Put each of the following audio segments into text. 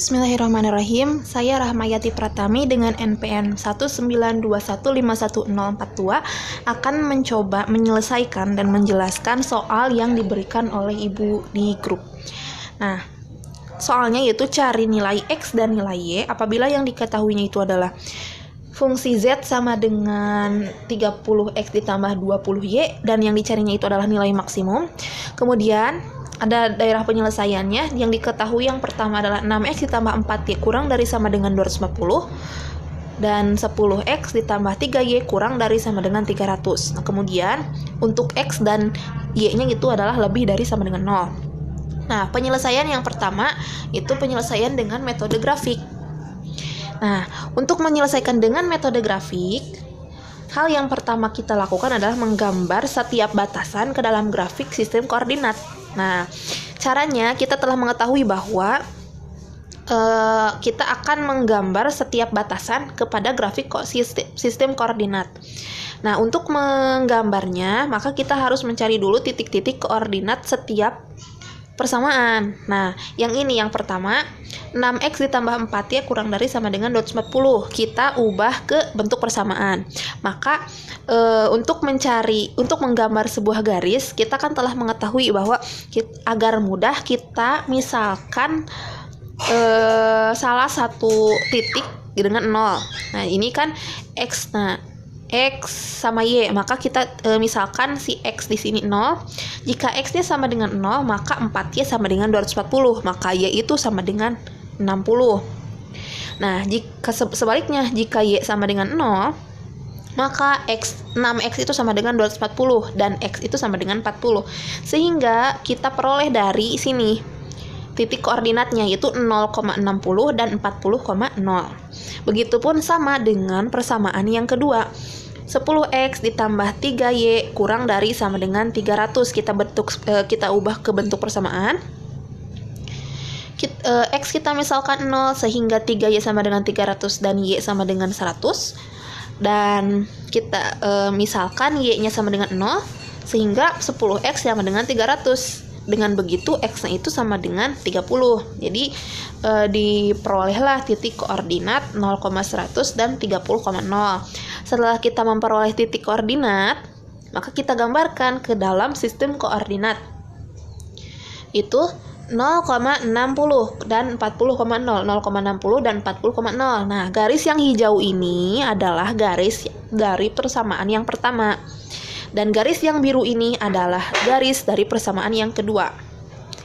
Bismillahirrahmanirrahim. Saya Rahmayati Pratami dengan NPM 192151042 akan mencoba menyelesaikan dan menjelaskan soal yang diberikan oleh Ibu di grup. Nah, soalnya yaitu cari nilai X dan nilai Y apabila yang diketahuinya itu adalah fungsi Z sama dengan 30X ditambah 20Y dan yang dicarinya itu adalah nilai maksimum. Kemudian ada daerah penyelesaiannya yang diketahui yang pertama adalah 6X ditambah 4Y kurang dari sama dengan 240 dan 10X ditambah 3Y kurang dari sama dengan 300. Nah, kemudian untuk X dan Y-nya itu adalah lebih dari sama dengan 0. Nah, penyelesaian yang pertama itu penyelesaian dengan metode grafik. Nah, untuk menyelesaikan dengan metode grafik, hal yang pertama kita lakukan adalah menggambar setiap batasan ke dalam grafik sistem koordinat. Nah, caranya kita telah mengetahui bahwa kita akan menggambar setiap batasan kepada grafik sistem koordinat. Nah, untuk menggambarnya, maka kita harus mencari dulu titik-titik koordinat setiap persamaan. Nah, yang ini yang pertama, 6X ditambah 4Y kurang dari sama dengan 240. Kita ubah ke bentuk persamaan. Maka untuk menggambar sebuah garis, kita kan telah mengetahui bahwa agar mudah kita misalkan salah satu titik dengan 0. Nah, ini kan X. Nah, X sama Y, maka kita misalkan si X di sini 0. Jika X-nya sama dengan 0, maka 4Y sama dengan 240, maka Y itu sama dengan 60. Nah, jika sebaliknya, jika Y sama dengan 0, maka 6X itu sama dengan 240 dan X itu sama dengan 40. Sehingga kita peroleh dari sini titik koordinatnya yaitu 0,60 dan 40,0. Begitupun sama dengan persamaan yang kedua. 10X ditambah 3Y kurang dari sama dengan 300. Kita ubah ke bentuk persamaan. X kita misalkan 0 sehingga 3Y sama dengan 300 dan Y sama dengan 100. Dan kita misalkan Y-nya sama dengan 0 sehingga 10X sama dengan 300. Dengan begitu X-nya itu sama dengan 30. Jadi diperolehlah titik koordinat 0,100 dan 30,0. Setelah kita memperoleh titik koordinat, maka kita gambarkan ke dalam sistem koordinat. Itu 0,60 dan 40,0, 0,60 dan 40,0. Nah, garis yang hijau ini adalah garis dari persamaan yang pertama. Dan garis yang biru ini adalah garis dari persamaan yang kedua.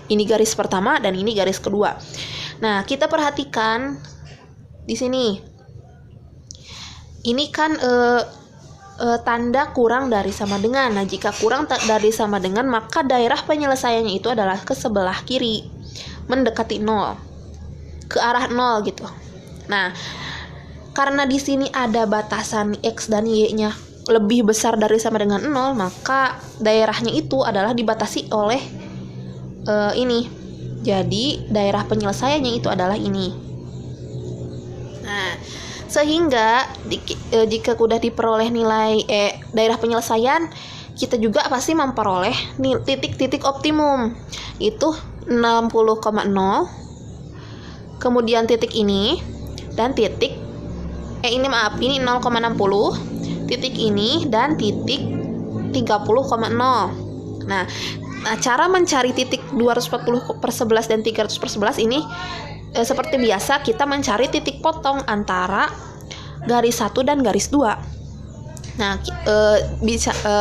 Ini garis pertama dan ini garis kedua. Nah, kita perhatikan di sini. Ini kan tanda kurang dari sama dengan. Nah, jika kurang dari sama dengan, maka daerah penyelesaiannya itu adalah ke sebelah kiri, mendekati 0, ke arah 0 gitu. Nah, karena di sini ada batasan X dan Y-nya lebih besar dari sama dengan 0, maka daerahnya itu adalah dibatasi oleh ini. Jadi daerah penyelesaiannya itu adalah ini. Nah, sehingga jika sudah diperoleh nilai daerah penyelesaian, kita juga pasti memperoleh titik-titik optimum. Itu 60,0. Kemudian titik ini dan titik ini 0,60. Titik ini dan titik 30,0. Nah, cara mencari titik 240/11 dan 300/11 ini seperti biasa kita mencari titik potong antara garis 1 dan garis 2. Nah,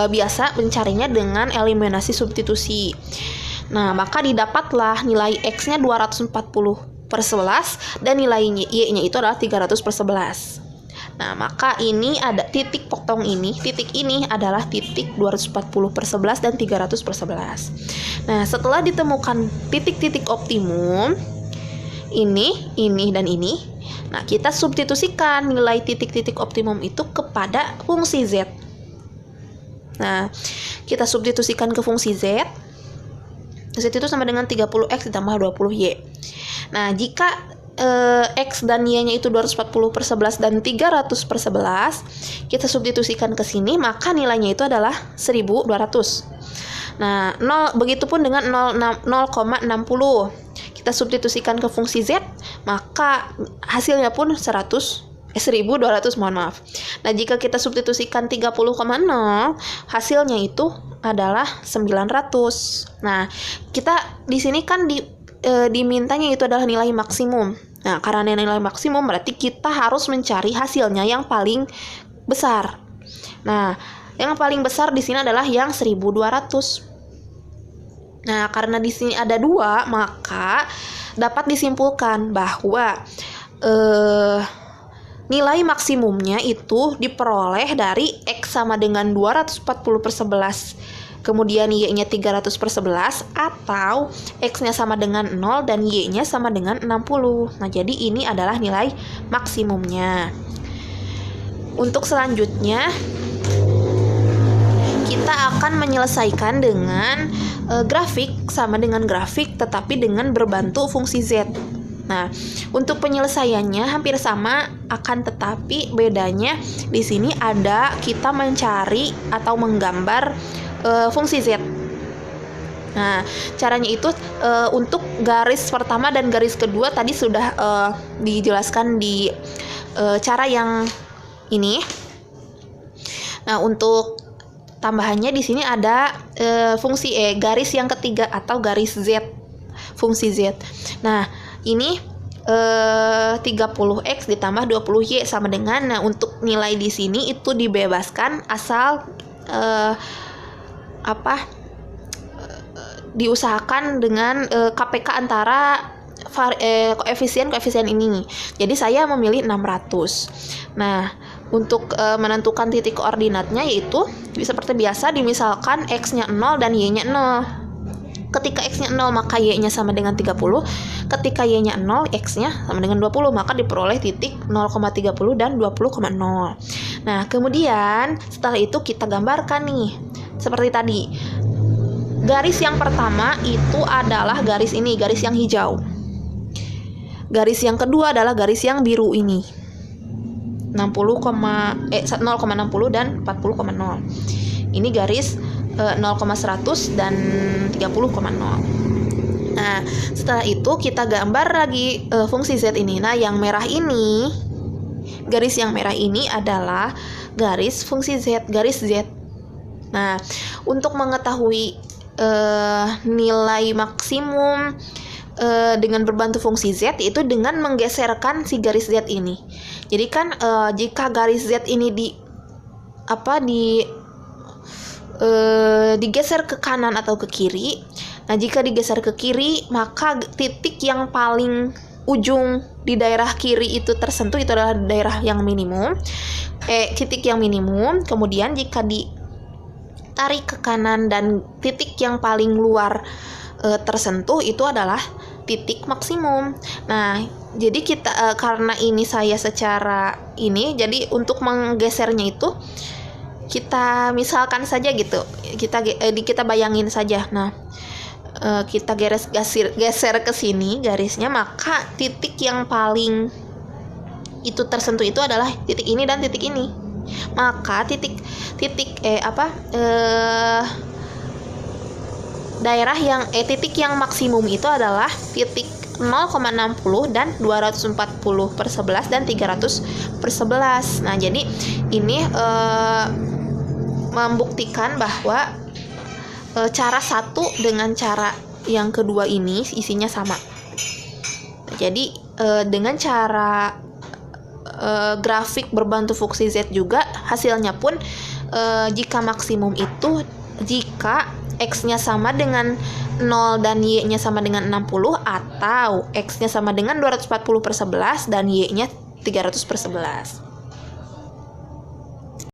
biasa mencarinya dengan eliminasi substitusi. Nah, maka didapatlah nilai X-nya 240/11 dan nilai Y-nya itu adalah 300/11. Nah, maka ini ada titik potong ini. Titik ini adalah titik 240/11 dan 300/11. Nah, setelah ditemukan titik-titik optimum ini, dan ini, nah kita substitusikan nilai titik-titik optimum itu kepada fungsi Z. Nah, kita substitusikan ke fungsi Z. Z itu sama dengan 30X ditambah 20Y. Nah, jika X dan Y-nya itu 240/11 dan 300/11, kita substitusikan ke sini, maka nilainya itu adalah 1200. Nah, begitupun dengan 0,60. Kita substitusikan ke fungsi Z, maka hasilnya pun 1200, mohon maaf. Nah, jika kita substitusikan 30,0, hasilnya itu adalah 900. Nah, kita di sini kan dimintanya itu adalah nilai maksimum. Nah, karena nilai maksimum berarti kita harus mencari hasilnya yang paling besar. Nah, yang paling besar di sini adalah yang 1200. Nah, karena di sini ada 2, maka dapat disimpulkan bahwa nilai maksimumnya itu diperoleh dari X sama dengan 240/11, kemudian Y-nya 300/11, atau X-nya sama dengan 0 dan Y-nya sama dengan 60. Nah, jadi ini adalah nilai maksimumnya. Untuk selanjutnya, kita akan menyelesaikan dengan grafik sama dengan grafik, tetapi dengan berbantu fungsi Z. Nah, untuk penyelesaiannya hampir sama, akan tetapi bedanya di sini ada kita mencari atau menggambar fungsi Z. Nah, caranya itu untuk garis pertama dan garis kedua tadi sudah dijelaskan di cara yang ini. Nah, untuk tambahannya di sini ada fungsi garis yang ketiga atau garis Z, fungsi Z. Nah, ini 30x ditambah 20y sama dengan, nah untuk nilai di sini itu dibebaskan asal diusahakan dengan KPK antara koefisien ini. Jadi saya memilih 600. Nah, untuk menentukan titik koordinatnya yaitu seperti biasa dimisalkan X-nya 0 dan Y-nya 0. Ketika X-nya 0 maka Y-nya sama dengan 30. Ketika Y-nya 0, X-nya sama dengan 20, maka diperoleh titik 0,30 dan 20,0. Nah, kemudian setelah itu kita gambarkan nih. Seperti tadi. Garis yang pertama itu adalah garis ini, garis yang hijau. Garis yang kedua adalah garis yang biru ini. 0,60 dan 40,0. Ini garis 0,100 dan 30,0. Nah, setelah itu kita gambar lagi fungsi Z ini. Nah, yang merah ini, garis yang merah ini adalah garis fungsi Z, garis Z. Nah, untuk mengetahui nilai maksimum dengan berbantu fungsi Z itu dengan menggeserkan si garis Z ini. Jadi kan jika garis Z ini digeser ke kanan atau ke kiri. Nah, jika digeser ke kiri, maka titik yang paling ujung di daerah kiri itu tersentuh itu adalah daerah yang minimum. Titik yang minimum. Kemudian jika ditarik ke kanan dan titik yang paling luar tersentuh itu adalah titik maksimum. Nah, jadi kita karena ini saya secara ini, jadi untuk menggesernya itu kita misalkan saja gitu, kita bayangin saja. Nah, kita geser ke sini garisnya, maka titik yang paling itu tersentuh itu adalah titik ini dan titik ini. Maka daerah yang titik yang maksimum itu adalah titik 0,60 dan 240/11 dan 300/11. Nah, jadi ini membuktikan bahwa cara satu dengan cara yang kedua ini isinya sama. Jadi dengan cara grafik berbantu fungsi Z juga hasilnya pun jika maksimum itu jika X-nya sama dengan 0 dan Y-nya sama dengan 60, atau X-nya sama dengan 240/11 dan Y-nya 300/11.